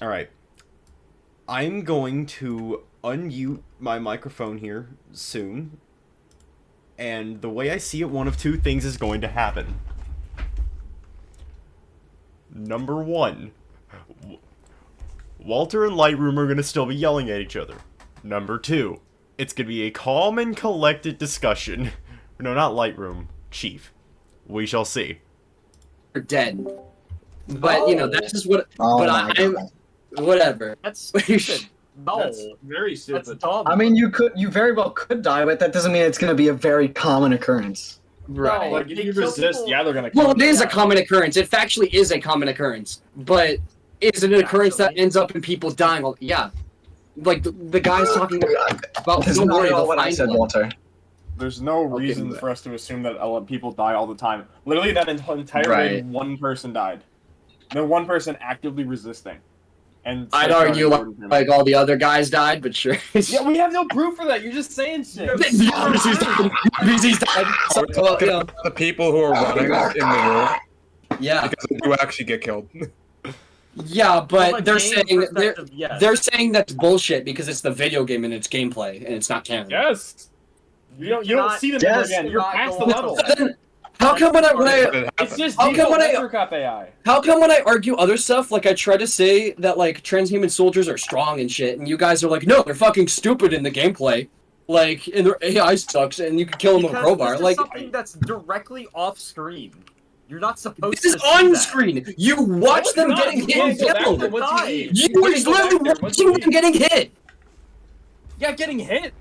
All right. I'm going to unmute my microphone here soon. And the way I see it, one of two things is going to happen. Number one, Walter and Lightroom are going to still be yelling at each other. Number two, it's going to be a calm and collected discussion. No, not Lightroom. Chief. We shall see. Are dead. But, that's just what... Oh but my I'm... God. Whatever. That's stupid. No, That's very that's stupid. dumb. I mean, you very well could die, but that doesn't mean it's going to be a very common occurrence. Right. Like, if They you kill resist, people- yeah, they're gonna kill Well, it you. is a common occurrence. It factually is a common occurrence. But is it an occurrence that Actually. ends up in people dying? Well, yeah. Like, the guy's talking about... That's Don't not worry, at all they'll what I find said, one. Walter. There's no reason for us to assume that people die all the time. Literally, that entire day, Right. one person died. The one person actively resisting. And I'd argue like all the other guys died, but sure. yeah, we have no proof for that. You're just saying shit. NPCs died. NPCs died. So, We're talking yeah. about the people who are running in the world Yeah. because they do actually get killed. Yeah, From but a they're game saying perspective, yes. they're saying that's bullshit because it's the video game and it's gameplay and it's not canon. Yes. You don't cannot- see them Yes. ever again. You're cannot past go the on. level. So then, how come when It's just How come when I- Metrocop AI. how come when I argue other stuff, like I try to say that like transhuman soldiers are strong and shit, and you guys are like, no, they're fucking stupid in the gameplay, like and their AI sucks, and you can kill them with a Because crowbar. this is Like something that's directly off screen. You're not supposed this is to see on that. screen. You watch them not. getting You hit can't and go back killed. there. What's Die. he need? You You was can't go back literally there. What's he watching need? them getting hit. Yeah, getting hit.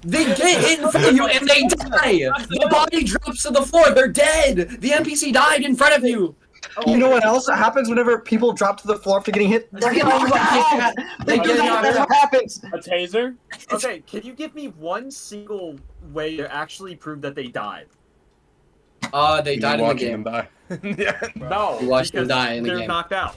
They get hit in front of you and they die. The body drops to the floor. They're dead. The NPC died in front of you. You know what else happens whenever people drop to the floor after getting hit? They're getting knocked out! They They get get knocked knocked out! That's what happens! A taser. Okay, can you give me one single way to actually prove that they died? They died in the watching them game. die. Yeah. No, You watched them because die in the they're game. knocked out.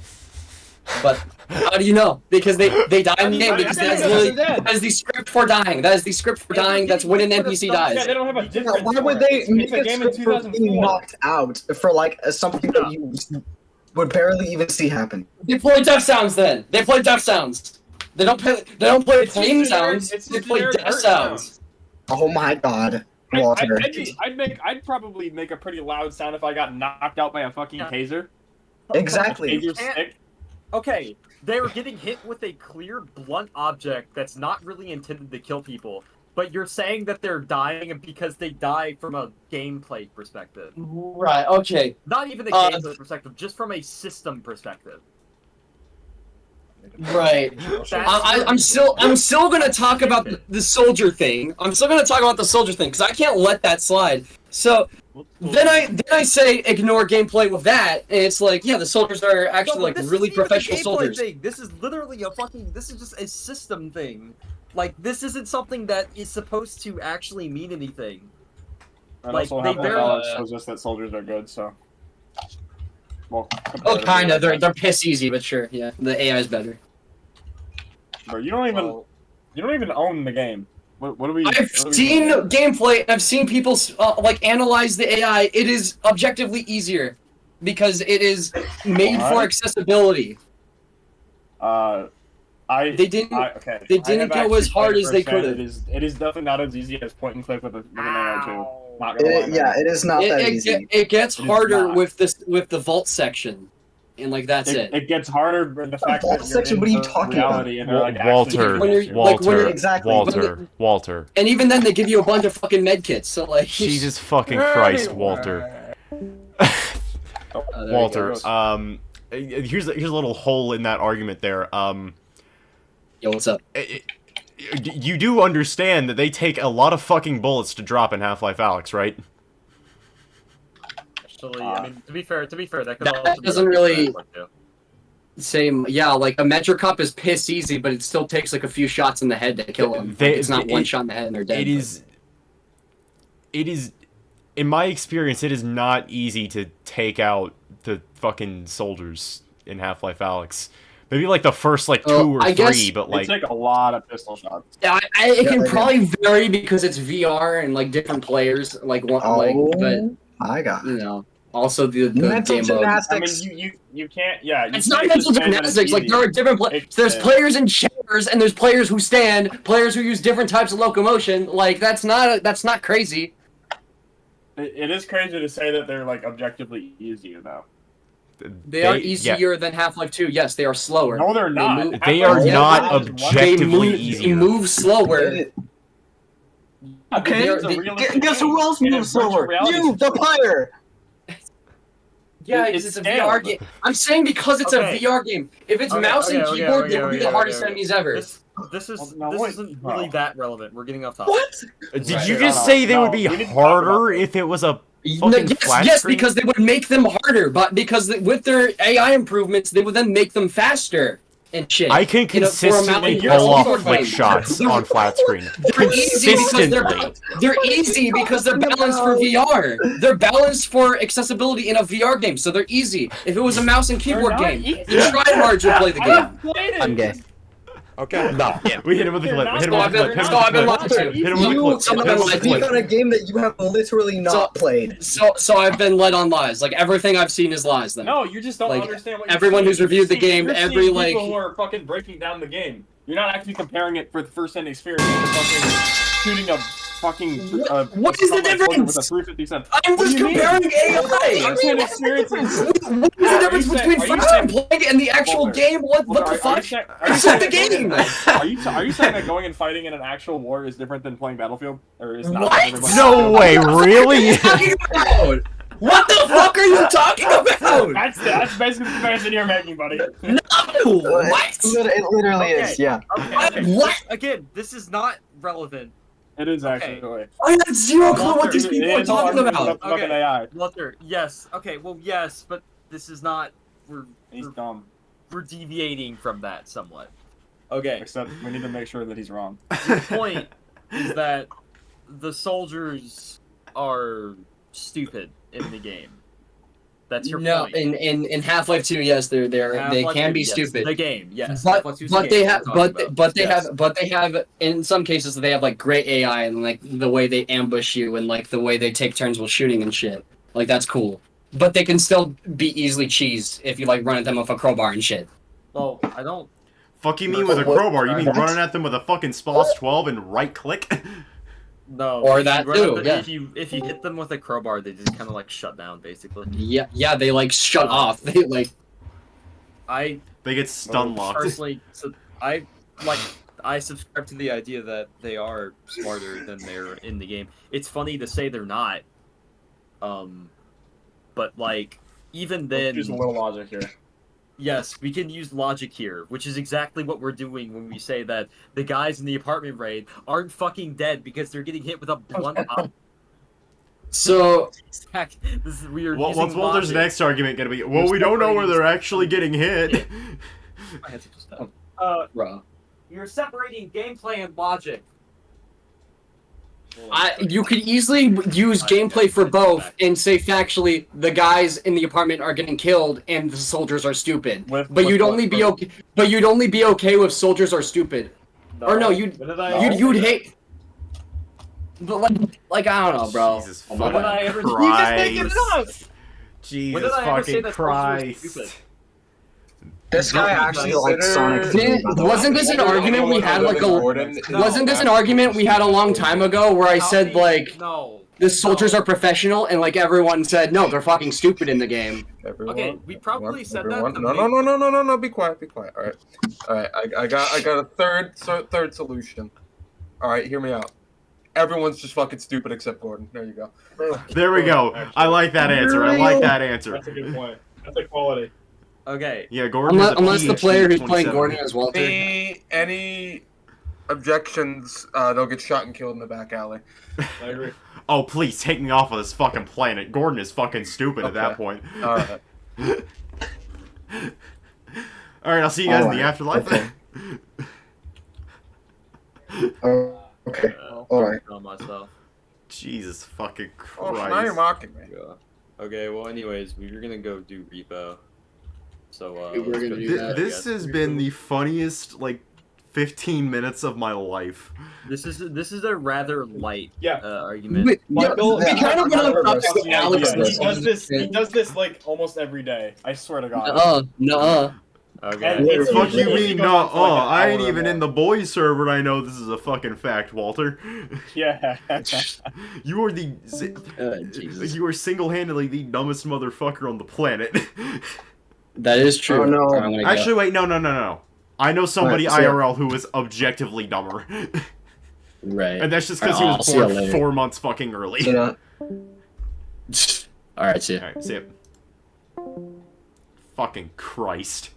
But how do you know? Because they die in the game because How do you that's know literally they're dead? that is the script for dying. That is the script for dying. That's when an NPC dies. Yeah, they don't have a difference. Why would for they it. make It's a a game in script for being 2004. knocked out for like something that you would barely even see happen? They play death sounds then. They play death sounds. They don't play. They don't play It's just plain generic- sounds. it's They just play generic death hurt sounds. Oh my God, Walter. I'd probably make a pretty loud sound if I got knocked out by a fucking taser. Exactly. Taser stick. Okay, they're getting hit with a clear, blunt object that's not really intended to kill people. But you're saying that they're dying because they die from a gameplay perspective. Right. Okay. Not even a Uh, gameplay perspective, just from a system perspective. Right. That's I'm still gonna talk about the soldier thing. I'm still gonna talk about the soldier thing because I can't let that slide. So then I say ignore gameplay with that, and it's like, yeah, the soldiers are actually No, like but this really isn't even a professional gameplay soldiers. thing. This is literally a fucking. This is just a system thing. Like, this isn't something that is supposed to actually mean anything. And Like, also they Half-Life barely- Alyx shows us that soldiers are good, so. Well, Oh, kinda. They're piss easy, but sure. Yeah, the AI is better. Bro, you don't even own the game. What are we? I've what are we seen doing? gameplay. And I've seen people like analyze the AI. It is objectively easier because it is made for What? accessibility. They didn't. Okay. they I didn't have go as actually hard played as they it firsthand. could've. It is definitely not as easy as point and click with an arrow 2. Not gonna lie, man. Yeah, it is not that easy. It gets It is harder not. with the vault section, and like that's it. It gets harder with the fact vault that section? you're What are you in talking reality and they're like Walter, actually When you're- like, when Walter, you're- Exactly. Walter, Walter. And even then, they give you a bunch of fucking med kits. So like, Jesus fucking Christ, Walter. Oh, there we Walter, go. here's a little hole in that argument there. Yo, what's up? You do understand that they take a lot of fucking bullets to drop in Half-Life Alyx, right? Actually, I mean, to be fair, that could That also be doesn't a really- bad one, too. Same, yeah. Like a Metro Cup is piss easy, but it still takes like a few shots in the head to kill them. They- It's not it- one shot in the head and they're dead. It is, in my experience, it is not easy to take out the fucking soldiers in Half-Life Alyx. Maybe like the first like 2 or I 3, guess but like They take a lot of pistol shots. Yeah, it Yeah, can they do. probably vary because it's VR and like different players. Like one, like, but Oh my God. you know, Also, the Mental game mode. I mean, gymnastics. you can't. Yeah, you It's can't not just mental say that it's gymnastics. Like easy. there are different there's players in chairs and there's players who stand, players who use different types of locomotion. Like that's not crazy. It is crazy to say that they're like objectively easier though. They are easier than Half-Life 2. Yes, they are slower. No, they're not. move- They Half-Life are two not is one- objectively they easier. move slower. Okay, It's a realistic guess who game. else In a moves virtual slower? reality You, the player. Yeah, It's it's a scaled. VR game. I'm saying because it's Okay. a VR game. If it's Okay, mouse and okay, keyboard, okay, they would be okay, the hardest okay. enemies ever. This wait, isn't no. really that relevant. We're getting off topic. What? Did Right. you No, just no, say they no, would be we need to talk about harder this. if it was a No, fucking yes, flat yes, screen? because they would make them harder, but because with their AI improvements, they would then make them faster and shit. I can You know, for a consistently mountain pull off keyboard flick game. shots on flat screen. They're easy because they're easy because they're balanced for VR. They're balanced for accessibility in a VR game, so they're easy. If it was a mouse and keyboard not game, easy. the tryhards would play the I game. have played it. I'm gay. Okay. No. We hit him with a They're clip. not- Hit him with a clip. Hit him So I've been with a lied clip. to. Hit him with a clip. Someone Hit him been with a lied Speak clip. on a game that you have literally not played. So I've been led on lies. Like everything I've seen is lies. Then. No, you just don't Like, understand what you're everyone seeing. who's reviewed the You're seeing- game, you're every, seeing like- people who are fucking breaking down the game. You're not actually comparing it for the first-hand experience to fucking shooting a fucking. What is the with a difference? 357. I'm What just do you mean? comparing AI. First-hand experiences. What is the difference between first-time playing and the actual Walter, game? What the Are fuck? you saying It's not the that going- game. Are you saying that going and fighting in an actual war is different than playing Battlefield? Or is not? What? No way, really? Talking about? What the fuck are you talking about? That's basically the comparison you're making, buddy. No. What? It literally is, yeah. Okay. What? Again, this is not relevant. It is Okay. actually. I have zero clue what these people are It's all talking argument about. the fucking Okay. AI. Walter, yes. Okay, well, yes, but this is not. He's dumb. We're deviating from that somewhat. Okay. Except we need to make sure that he's wrong. Your point is that the soldiers are stupid in the game. That's your No, point. in Half-Life 2, yes, they Half-Life can 2, be yes. stupid. The game, yes. But Half-Life 2 is the but they game have we're talking about. Yes. but they have in some cases they have like great AI and like the way they ambush you and like the way they take turns while shooting and shit. Like that's cool. But they can still be easily cheesed if you like run at them with a crowbar and shit. Well, I don't. Fuck you mean with a crowbar? You mean running at them with a fucking SPOS 12 and right click? No. Or if that you run at too, them- yeah. If you hit them with a crowbar, they just kind of like shut down, basically. Yeah, they like shut off. They like I They get stun locked. personally, I subscribe to the idea that they are smarter than they're in the game. It's funny to say they're not. But like even then, Just a little logic here. yes, we can use logic here, which is exactly what we're doing when we say that the guys in the apartment raid aren't fucking dead because they're getting hit with a blunt object. so This is weird. What's Walter's next argument gonna be? Well, we don't know where they're actually getting hit. bro. You're separating gameplay and logic. You could easily use gameplay for both and say factually the guys in the apartment are getting killed and the soldiers are stupid. But you'd only be okay. But you'd only be okay with soldiers are stupid. Or no, you'd hate. But like I don't know, bro. Jesus When did I ever- fucking You just make it Christ. When Jesus did I ever say fucking that soldiers were stupid? Christ. This guy actually likes Sonic. Wasn't this an argument we had like a? Gordon, Wasn't this an argument we had a long time ago where I said like No. the soldiers are professional and like everyone said no, they're fucking stupid in the game. Everyone, Okay, we probably said that everyone. to No. Be quiet. All right. I got a third solution. All right, hear me out. Everyone's just fucking stupid except Gordon. There you go. There we go. I like that answer. I like that answer. That's a good point. That's equality. Okay. Yeah, Gordon. is a Unless the PhD player who's 27. playing Gordon is Walter. Any objections? They'll get shot and killed in the back alley. I agree. Oh, please take me off of this fucking planet. Gordon is fucking stupid at that Okay. point. All right. All right, I'll see you guys in the Alright, afterlife. okay. Okay. Alright. On myself. Jesus fucking Oh, so now you're Christ. mocking me. Yeah. Okay. Well, anyways, we were gonna go do repo. So We were let's gonna go do do that. I This guess. has been the funniest, like, 15 minutes of my life. This is a rather light Yeah. argument. We Michael- kind of went on topic with Alex. He does this like almost every day. I swear to God. Nuh-uh. Okay. And it's Fuck you usually mean goes no? on for like an I ain't hour or even in more. the boys server. I know this is a fucking fact, Walter. Yeah. You are the Jesus. you are single-handedly the dumbest motherfucker on the planet. That is true. Oh, no. Alright, I'm gonna go. Actually, wait, no. I know somebody Alright, see ya. IRL who is objectively dumber, Right. and that's just because he Alright, I'll was see ya born later. 4 months fucking early. You know, Alright, see ya. Alright, see it. Fucking Christ.